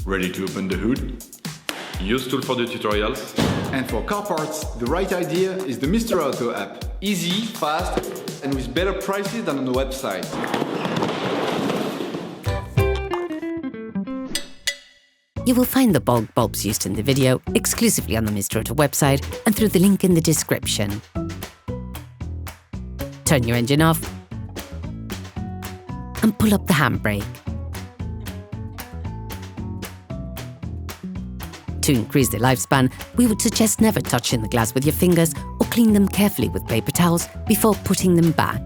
Ready to open the hood? Usetool for the tutorials. And for car parts, the right idea is the Mr. Auto app. Easy, fast, and with better prices than on the website. You will find the bulbs used in the video exclusively on the Mr. Auto website and through the link in the description. Turn your engine off and pull up the handbrake. To increase the lifespan, we would suggest never touching the glass with your fingers or clean them carefully with paper towels before putting them back.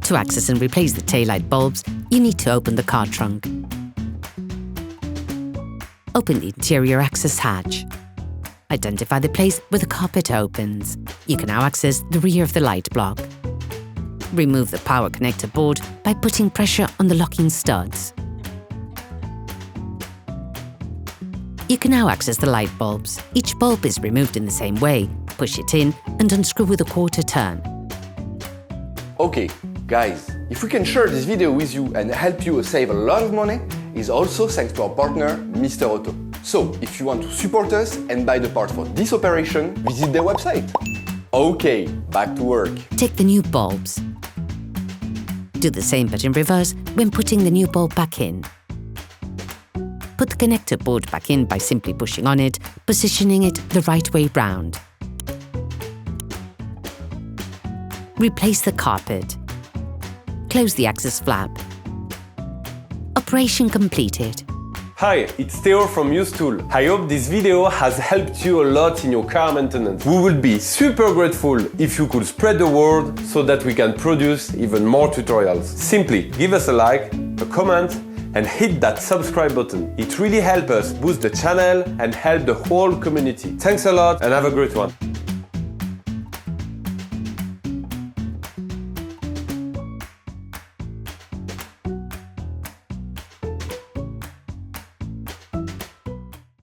To access and replace the taillight bulbs, you need to open the car trunk. Open the interior access hatch. Identify the place where the carpet opens. You can now access the rear of the light block. Remove the power connector board by putting pressure on the locking studs. You can now access the light bulbs. Each bulb is removed in the same way. Push it in and unscrew with a quarter turn. Okay, guys, if we can share this video with you and help you save a lot of money, is also thanks to our partner, Mr. Auto. So, if you want to support us and buy the part for this operation, visit their website. Okay, back to work. Take the new bulbs. Do the same but in reverse when putting the new bulb back in. Put the connector board back in by simply pushing on it, positioning it the right way round. Replace the carpet. Close the access flap. Operation completed. Hi, it's Theo from Usetool. I hope this video has helped you a lot in your car maintenance. We would be super grateful if you could spread the word so that we can produce even more tutorials. Simply give us a like, a comment, and hit that subscribe button. It really helps us boost the channel and help the whole community. Thanks a lot and have a great one.